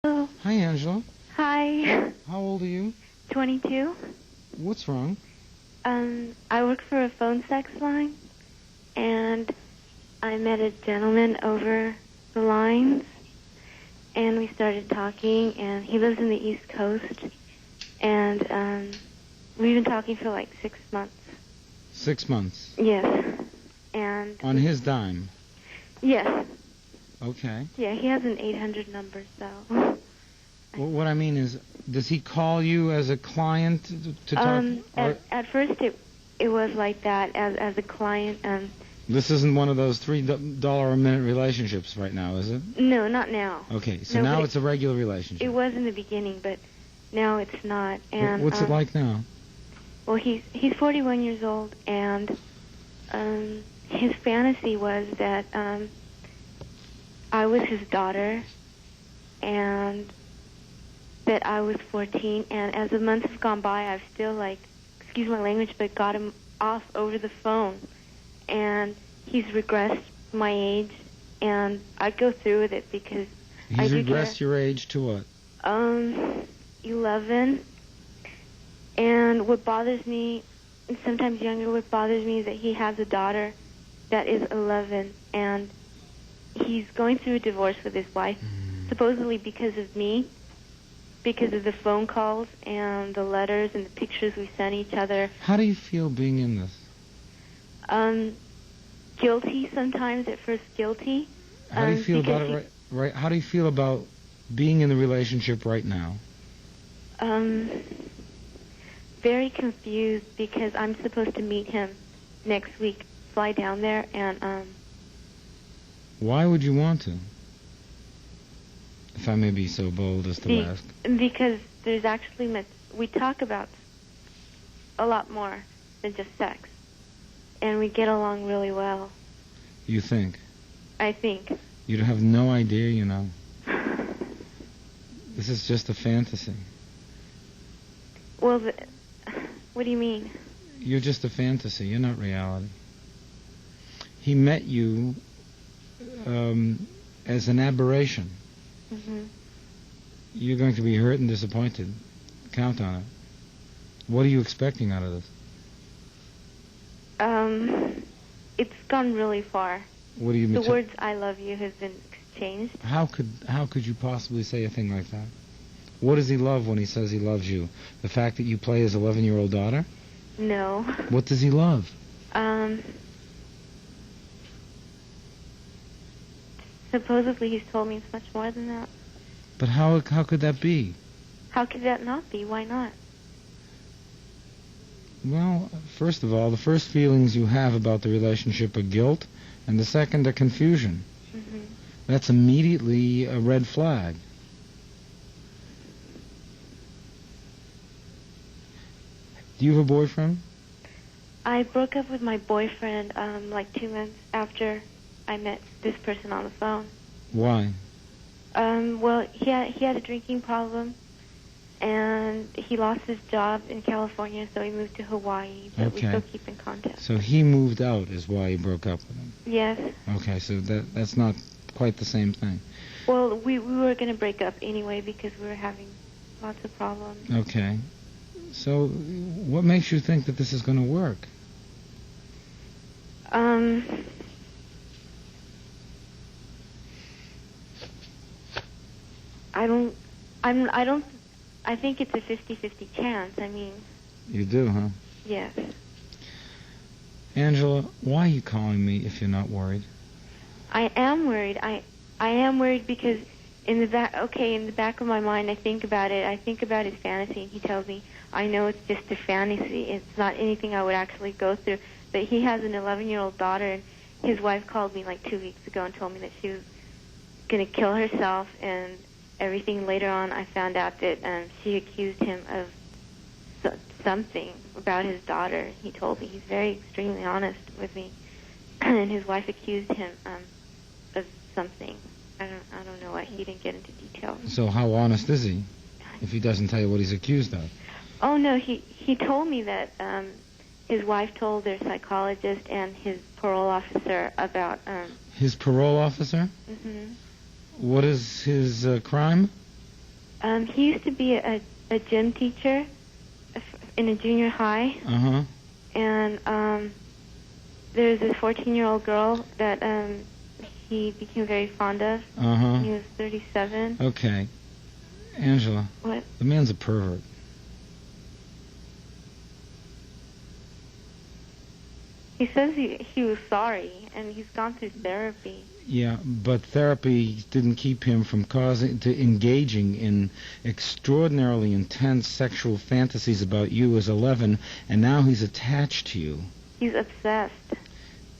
Hello. Hi, Angela. Hi. How old are you? 22. What's wrong? I work for a phone sex line, and I met a gentleman over the lines, and we started talking, and he lives in the East Coast, and we've been talking for like 6 months. 6 months. Yes. And On his dime. yes. Okay. Yeah, he has an 800 number, so. Well, what I mean is, does he call you as a client to talk? At first it was like that as a client. This isn't one of those $3 a minute relationships right now, is it? No, not now. Okay, so No, now it's a regular relationship. It was in the beginning, but now it's not. And what's it like now? Well, he's 41 years old, and his fantasy was that I was his daughter, and that I was 14. And as the months have gone by, I've still, like, excuse my language, but got him off over the phone. And he's regressed my age, and I go through with it because I do regressed your age to what? 11. And what bothers me, and sometimes younger, what bothers me is that he has a daughter that is 11, and he's going through a divorce with his wife, supposedly because of me, because of the phone calls and the letters and the pictures we sent each other. How do you feel being in this? Guilty sometimes, at first guilty. How do you feel about it right? How do you feel about being in the relationship right now? Very confused because I'm supposed to meet him next week, fly down there, and Why would you want to? If I may be so bold as to ask. Because there's actually we talk about a lot more than just sex, and we get along really well. You think? I think. You have no idea, you know. This is just a fantasy. Well, what do you mean? You're just a fantasy. You're not reality. He met you as an aberration. Mm-hmm. You're going to be hurt and disappointed. Count on it. What are you expecting out of this? It's gone really far. What do you mean? The words "I love you" have been exchanged. How could you possibly say a thing like that? What does he love when he says he loves you? The fact that you play his 11-year-old daughter? No. What does he love? Supposedly he's told me it's much more than that. But how could that be? How could that not be? Why not? Well, first of all, the first feelings you have about the relationship are guilt, and the second are confusion. Mm-hmm. That's immediately a red flag. Do you have a boyfriend? I broke up with my boyfriend like 2 months after I met this person on the phone. Why? Well, he had a drinking problem, and he lost his job in California, so he moved to Hawaii, but we still keep in contact. So he moved out is why you broke up with him? Yes. Okay, so that's not quite the same thing. Well, we were going to break up anyway because we were having lots of problems. Okay. So what makes you think that this is going to work? I think it's a 50-50 chance. I mean. You do, huh? Yes. Angela, why are you calling me if you're not worried? I am worried. I am worried because in the back of my mind, I think about it. I think about his fantasy, and he tells me, I know it's just a fantasy. It's not anything I would actually go through. But he has an 11-year-old daughter, and his wife called me like 2 weeks ago and told me that she was going to kill herself and everything. Later on, I found out that she accused him of something about his daughter. He told me. He's very extremely honest with me. And his wife accused him of something. I don't know what. He didn't get into details. So how honest is he if he doesn't tell you what he's accused of? Oh, no, he told me that his wife told their psychologist and his parole officer about... His parole officer? Mm-hmm. What is his crime? He used to be a gym teacher in a junior high. Uh-huh. And there's this 14-year-old girl that he became very fond of. Uh-huh. He was 37. Okay. Angela. What? The man's a pervert. He says he was sorry, and he's gone through therapy. Yeah, but therapy didn't keep him from engaging in extraordinarily intense sexual fantasies about you as 11, and now he's attached to you. He's obsessed.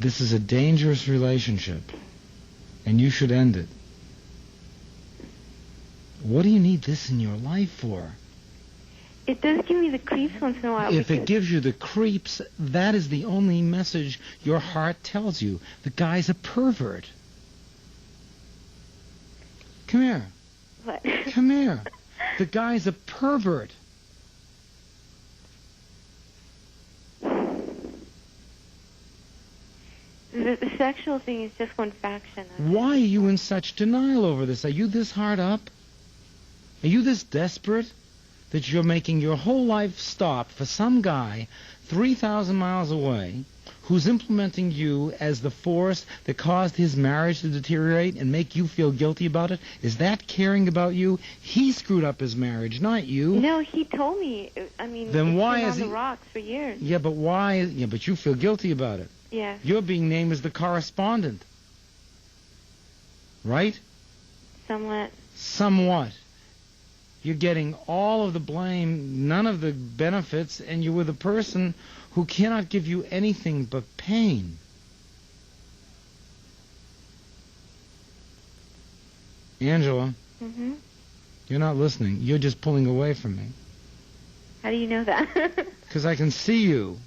This is a dangerous relationship, and you should end it. What do you need this in your life for? It does give me the creeps once in a while. If it gives you the creeps, that is the only message your heart tells you. The guy's a pervert. Come here. What? Come here. The guy's a pervert. The sexual thing is just one faction of it. Why are you in such denial over this? Are you this hard up? Are you this desperate that you're making your whole life stop for some guy 3,000 miles away who's implementing you as the force that caused his marriage to deteriorate and make you feel guilty about it? Is that caring about you? He screwed up his marriage, not you. No, he told me. I mean, then it's why been is on he? The rocks for years. Yeah, but why? Yeah, but you feel guilty about it. Yeah. You're being named as the correspondent, right? Somewhat. Somewhat. You're getting all of the blame, none of the benefits, and you're with a person who cannot give you anything but pain. Angela, you're not listening. You're just pulling away from me. How do you know that? Because I can see you.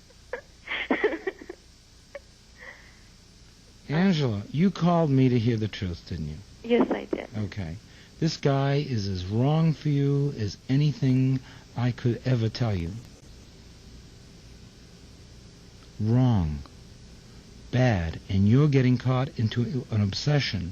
Angela, you called me to hear the truth, didn't you? Yes, I did. Okay. This guy is as wrong for you as anything I could ever tell you. Wrong. Bad. And you're getting caught into an obsession.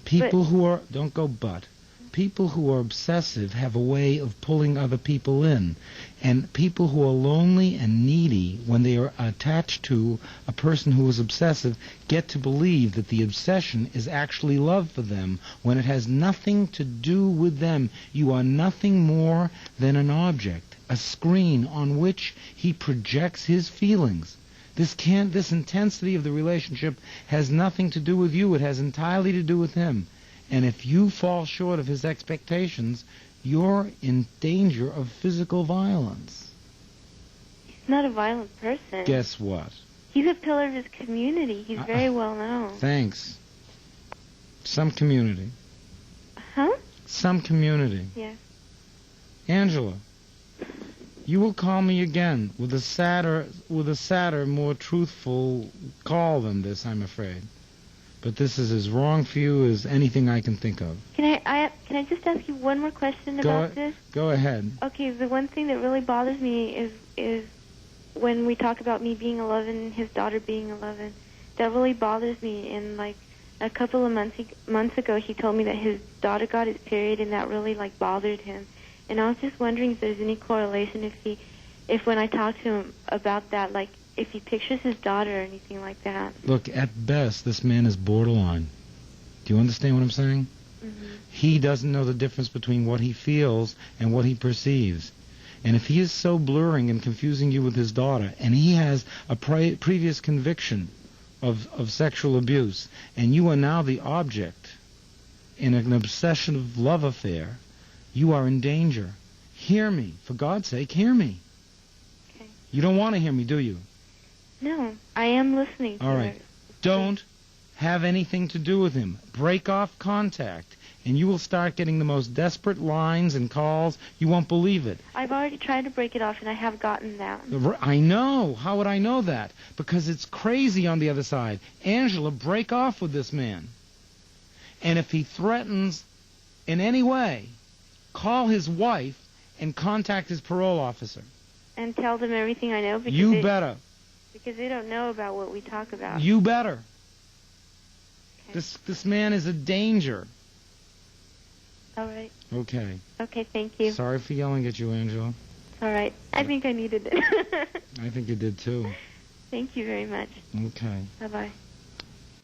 People who are... Don't go but. People who are obsessive have a way of pulling other people in. And people who are lonely and needy, when they are attached to a person who is obsessive, get to believe that the obsession is actually love for them, when it has nothing to do with them. You are nothing more than an object, a screen on which he projects his feelings. This intensity of the relationship has nothing to do with you. It has entirely to do with him. And if you fall short of his expectations, you're in danger of physical violence. He's not a violent person. Guess what? He's a pillar of his community. He's very well known. Thanks. Some community. Huh? Some community. Yeah. Angela, you will call me again with a sadder, more truthful call than this, I'm afraid. But this is as wrong for you as anything I can think of. Can I just ask you one more question about this? Go ahead. Okay, the one thing that really bothers me is when we talk about me being 11 and his daughter being 11. That really bothers me. And like a couple of months ago, he told me that his daughter got his period, and that really like bothered him. And I was just wondering if there's any correlation if when I talk to him about that, like if he pictures his daughter or anything like that. Look, at best, this man is borderline. Do you understand what I'm saying? Mm-hmm. He doesn't know the difference between what he feels and what he perceives. And if he is so blurring and confusing you with his daughter, and he has a previous conviction of sexual abuse, and you are now the object in an obsessive love affair, you are in danger. Hear me. For God's sake, hear me. Okay. You don't want to hear me, do you? No, I am listening to All right. Don't have anything to do with him. Break off contact, and you will start getting the most desperate lines and calls. You won't believe it. I've already tried to break it off, and I have gotten that. I know. How would I know that? Because it's crazy on the other side. Angela, break off with this man. And if he threatens in any way, call his wife and contact his parole officer. And tell them everything I know? You better. Because they don't know about what we talk about. You better. Okay. This man is a danger. All right. Okay. Okay, thank you. Sorry for yelling at you, Angela. It's all right. I think I needed it. I think you did too. Thank you very much. Okay. Bye-bye.